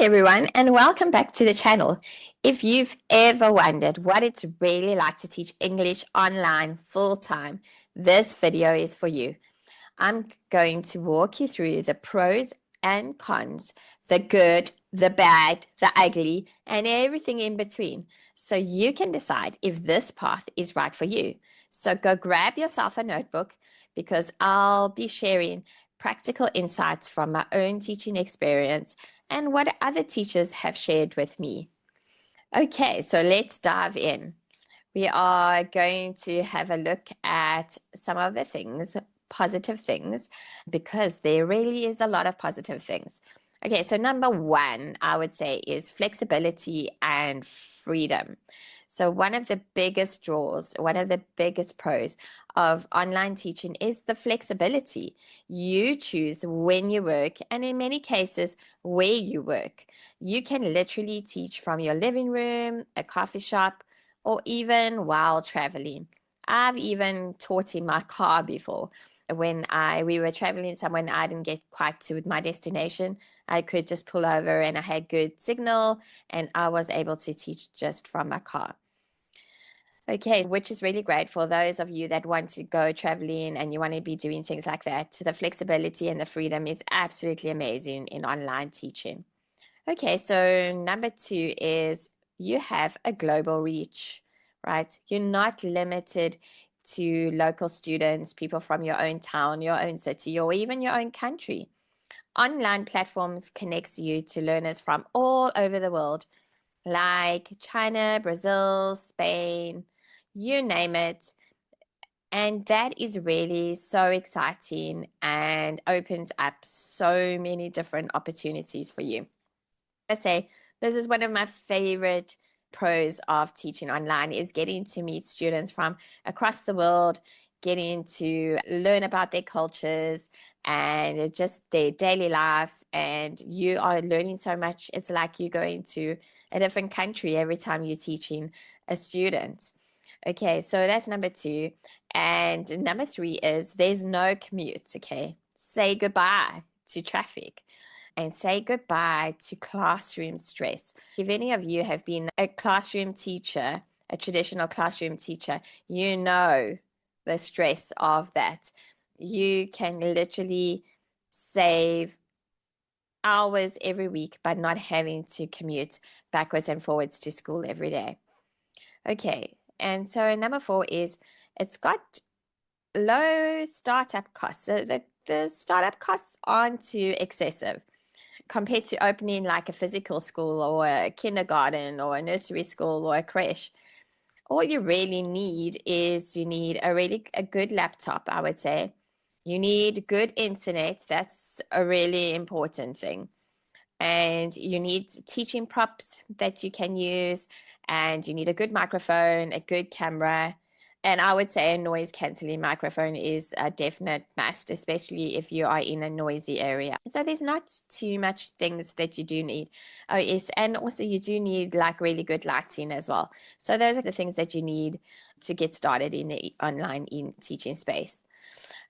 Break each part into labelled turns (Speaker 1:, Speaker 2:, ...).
Speaker 1: Everyone, and welcome back to the channel. If you've ever wondered what it's really like to teach English online full time, this video is for you. I'm going to walk you through the pros and cons, the good, the bad, the ugly, and everything in between, so you can decide if this path is right for you. So go grab yourself a notebook because I'll be sharing practical insights from my own teaching experience and what other teachers have shared with me. Okay, so let's dive in. We are going to have a look at some of the things, positive things, because there really is a lot of positive things. Okay, so number one, I would say, is flexibility and freedom. So, one of the biggest draws, one of the biggest pros of online teaching is the flexibility. You choose when you work, and in many cases, where you work. You can literally teach from your living room, a coffee shop, or even while traveling. I've even taught in my car before. When we were traveling somewhere and I didn't get quite to my destination, I could just pull over and I had good signal and I was able to teach just from my car. Okay, which is really great for those of you that want to go traveling and you want to be doing things like that. The flexibility and the freedom is absolutely amazing in online teaching. Okay, so number two is you have a global reach, right? You're not limited to local students, people from your own town, your own city, or even your own country. Online platforms connects you to learners from all over the world, like China, Brazil, Spain, you name it. And that is really so exciting and opens up so many different opportunities for you. I say this is one of my favorite pros of teaching online is getting to meet students from across the world, getting to learn about their cultures and just their daily life. And you are learning so much. It's like you going to a different country every time you're teaching a student. Okay, so that's number two. And number three is there's no commute. Okay, say goodbye to traffic and say goodbye to classroom stress. If any of you have been a classroom teacher, a traditional classroom teacher, you know the stress of that. You can literally save hours every week by not having to commute backwards and forwards to school every day. Okay, and so number four is it's got low startup costs. So the startup costs aren't too excessive compared to opening like a physical school or a kindergarten or a nursery school or a creche. All you really need is you need a good laptop, I would say. You need good internet. That's a really important thing. And you need teaching props that you can use, and you need a good microphone, a good camera, and I would say a noise cancelling microphone is a definite must, especially if you are in a noisy area. So there's not too much things that you do need. Oh yes, and also you do need like really good lighting as well. So those are the things that you need to get started in the online in teaching space.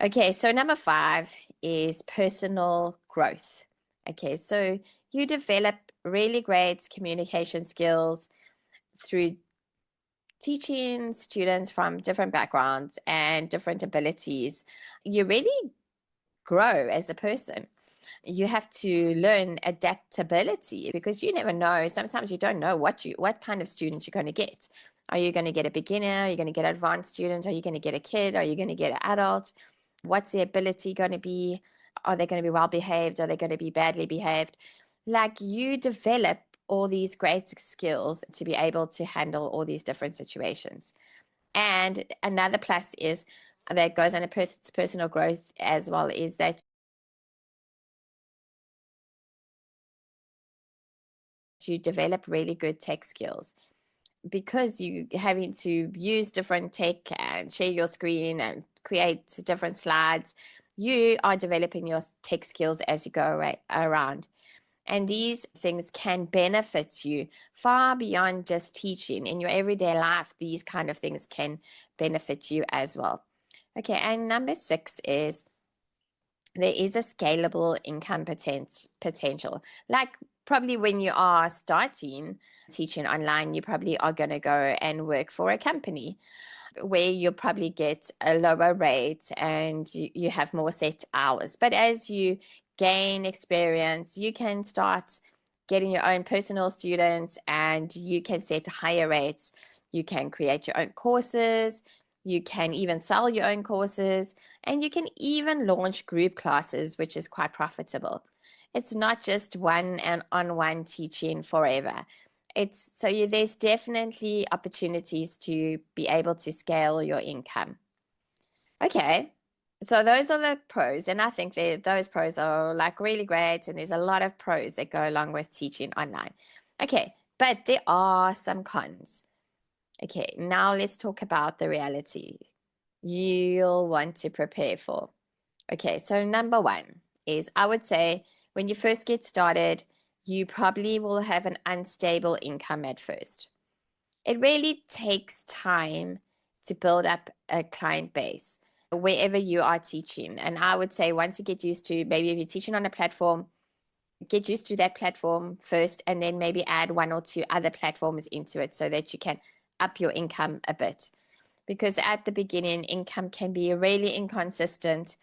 Speaker 1: Okay, so number five is personal growth. Okay, so you develop really great communication skills through teaching students from different backgrounds and different abilities. You really grow as a person. You have to learn adaptability because you never know. Sometimes you don't know what kind of student you're going to get. Are you going to get a beginner? Are you going to get an advanced student? Are you going to get a kid? Are you going to get an adult? What's their ability going to be? Are they going to be well behaved? Are they going to be badly behaved? Like you develop all these great skills to be able to handle all these different situations. And another plus is that goes under personal growth as well is that you develop really good tech skills because you having to use different tech and share your screen and create different slides. You are developing your tech skills as you go around. And these things can benefit you far beyond just teaching. In your everyday life, these kind of things can benefit you as well. Okay, and number six is there is a scalable income potential. Like probably when you are starting teaching online, you probably are going to go and work for a company where you'll probably get a lower rate and you have more set hours. But as you gain experience, you can start getting your own personal students and you can set higher rates. You can create your own courses. You can even sell your own courses, and you can even launch group classes, which is quite profitable. It's not just one-on-one teaching forever. There's definitely opportunities to be able to scale your income. Okay, so those are the pros, and I think those pros are like really great, and there's a lot of pros that go along with teaching online. Okay, but there are some cons. Okay, now let's talk about the reality you'll want to prepare for. Okay, so number one is I would say when you first get started, you probably will have an unstable income at first. It really takes time to build up a client base wherever you are teaching. And I would say once you get used to, maybe if you're teaching on a platform, get used to that platform first, and then maybe add one or two other platforms into it so that you can up your income a bit. Because at the beginning, income can be really inconsistent,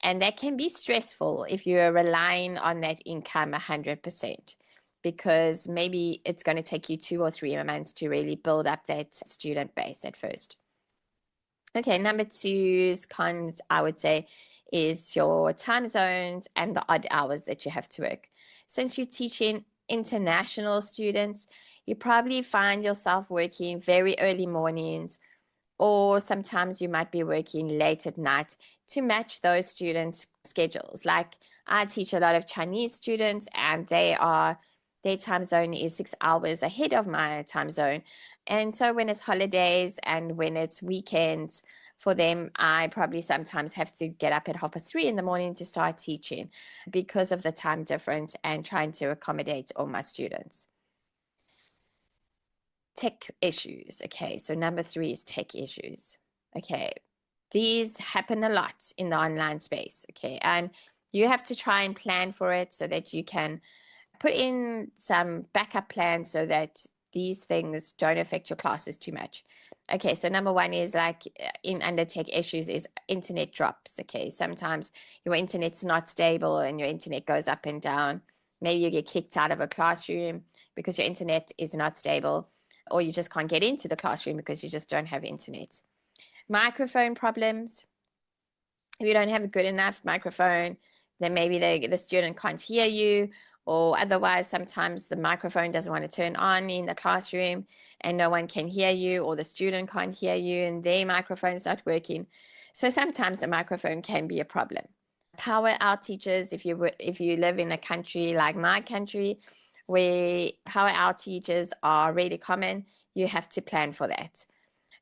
Speaker 1: and that can be stressful if you're relying on that income 100%, because maybe it's going to take you 2 or 3 months to really build up that student base at first. Okay, number two's cons, I would say, is your time zones and the odd hours that you have to work. Since you're teaching international students, you probably find yourself working very early mornings, or sometimes you might be working late at night to match those students' schedules. Like I teach a lot of Chinese students, and their time zone is 6 hours ahead of my time zone. And so when it's holidays and when it's weekends for them, I probably sometimes have to get up at 3:30 in the morning to start teaching because of the time difference and trying to accommodate all my students. Tech issues. Okay, so number 3 is tech issues. Okay, these happen a lot in the online space. Okay, and you have to try and plan for it so that you can put in some backup plans so that these things don't affect your classes too much. Okay, so number 1 is like in under tech issues is internet drops. Okay, sometimes your internet's not stable and your internet goes up and down. Maybe you get kicked out of a classroom because your internet is not stable, or you just can't get into the classroom because you just don't have internet. Microphone problems. If you don't have a good enough microphone, then maybe the student can't hear you, or otherwise sometimes the microphone doesn't want to turn on in the classroom and no one can hear you, or the student can't hear you and their microphone's not working. So sometimes the microphone can be a problem. Power outages, if you live in a country like my country where power outages are really common, you have to plan for that.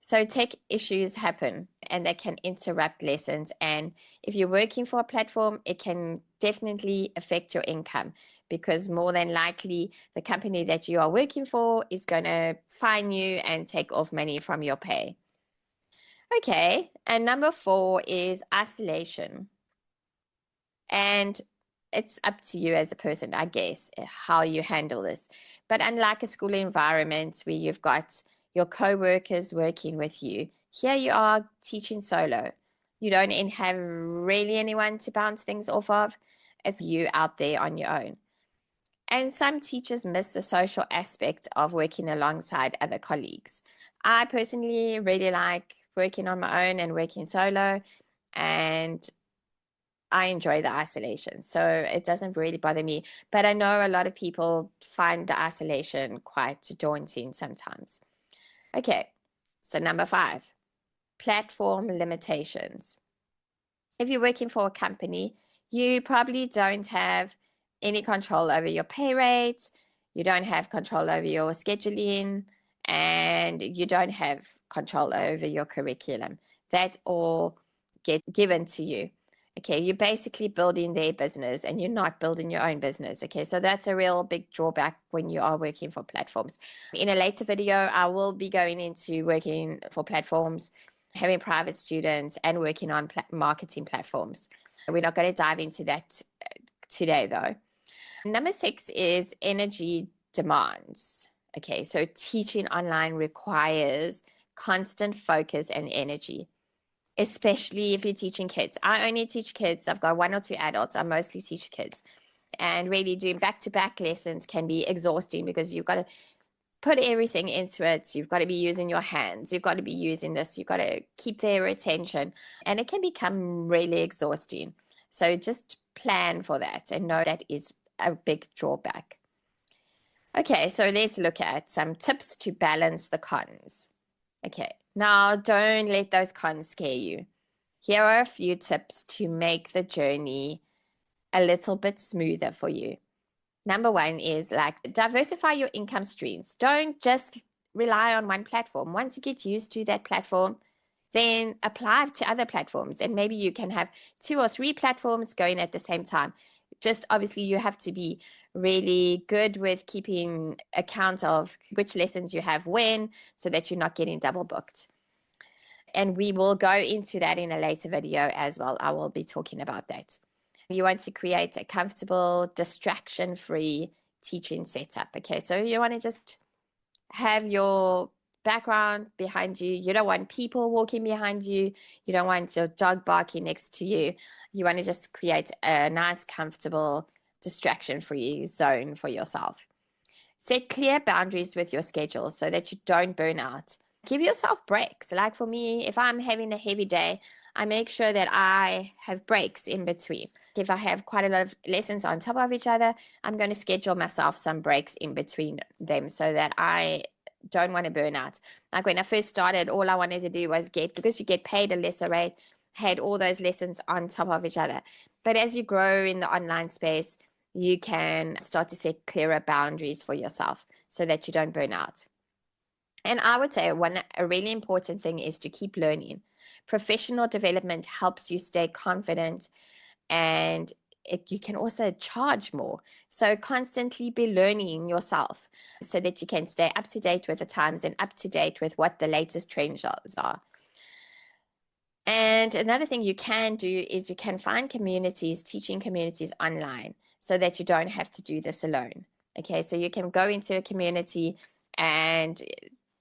Speaker 1: So tech issues happen and they can interrupt lessons. And if you're working for a platform, it can definitely affect your income, because more than likely the company that you are working for is going to fine you and take off money from your pay. Okay, and number 4 is isolation. And it's up to you as a person, I guess, how you handle this. But unlike a school environment where you've got your co-workers working with you, here you are teaching solo. You don't have really anyone to bounce things off of. It's you out there on your own. And some teachers miss the social aspect of working alongside other colleagues. I personally really like working on my own and working solo, and I enjoy the isolation, so it doesn't really bother me. But I know a lot of people find the isolation quite daunting sometimes. Okay, so number 5, platform limitations. If you're working for a company, you probably don't have any control over your pay rate, you don't have control over your scheduling, and you don't have control over your curriculum. That all gets given to you. Okay, you're basically building their business and you're not building your own business. Okay, so that's a real big drawback when you are working for platforms. In a later video, I will be going into working for platforms, having private students, and working on marketing platforms, We're not going to dive into that today, though. Number 6 is energy demands. Okay, so teaching online requires constant focus and energy, especially if you're teaching kids. I only teach kids. I've got 1 or 2 adults. I mostly teach kids. And really doing back-to-back lessons can be exhausting because you've got to put everything into it. You've got to be using your hands. You've got to be using this. You've got to keep their attention. And it can become really exhausting. So just plan for that and know that is a big drawback. Okay, so let's look at some tips to balance the cons. Okay, now don't let those cons scare you. Here are a few tips to make the journey a little bit smoother for you. Number 1 is like diversify your income streams. Don't just rely on one platform. Once you get used to that platform, then apply to other platforms, and maybe you can have 2 or 3 platforms going at the same time. Just obviously you have to be really good with keeping account of which lessons you have when, so that you're not getting double booked. And we will go into that in a later video as well. I will be talking about that. You want to create a comfortable, distraction-free teaching setup. Okay, so you want to just have your background behind you. You don't want people walking behind you. You don't want your dog barking next to you. You want to just create a nice, comfortable, distraction-free zone for yourself. Set clear boundaries with your schedule so that you don't burn out. Give yourself breaks. Like for me, if I'm having a heavy day, I make sure that I have breaks in between. If I have quite a lot of lessons on top of each other, I'm going to schedule myself some breaks in between them so that I don't want to burn out. Like when I first started, all I wanted to do was because you get paid a lesser rate, had all those lessons on top of each other. But as you grow in the online space, you can start to set clearer boundaries for yourself so that you don't burn out. And I would say a really important thing is to keep learning. Professional development helps you stay confident, and you can also charge more. So constantly be learning yourself so that you can stay up to date with the times and up to date with what the latest trends are. And another thing you can do is you can find communities, teaching communities online, so that you don't have to do this alone. Okay, so you can go into a community and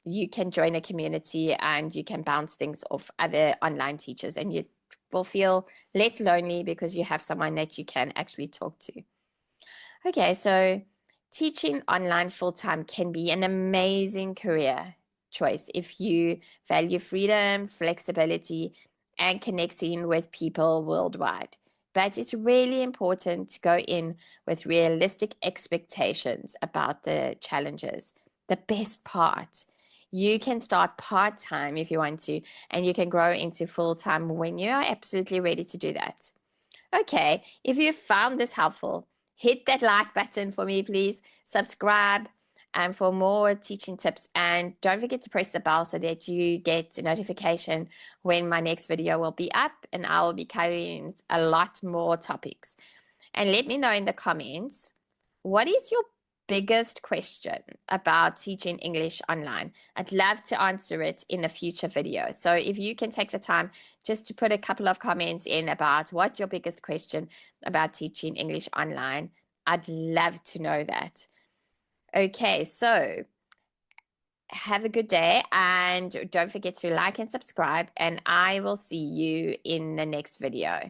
Speaker 1: you can join a community and you can bounce things off other online teachers, and you will feel less lonely because you have someone that you can actually talk to. Okay, so teaching online full-time can be an amazing career choice if you value freedom, flexibility, and connecting with people worldwide. But it's really important to go in with realistic expectations about the challenges. The best part, you can start part-time if you want to, and you can grow into full-time when you are absolutely ready to do that. Okay, if you found this helpful, hit that like button for me, please. Subscribe for more teaching tips, and don't forget to press the bell so that you get a notification when my next video will be up, and I will be covering a lot more topics. And let me know in the comments, what is your biggest question about teaching English online? I'd love to answer it in a future video. So if you can take the time just to put a couple of comments in about what your biggest question about teaching English online, I'd love to know that. Okay, so have a good day, and don't forget to like and subscribe, and I will see you in the next video.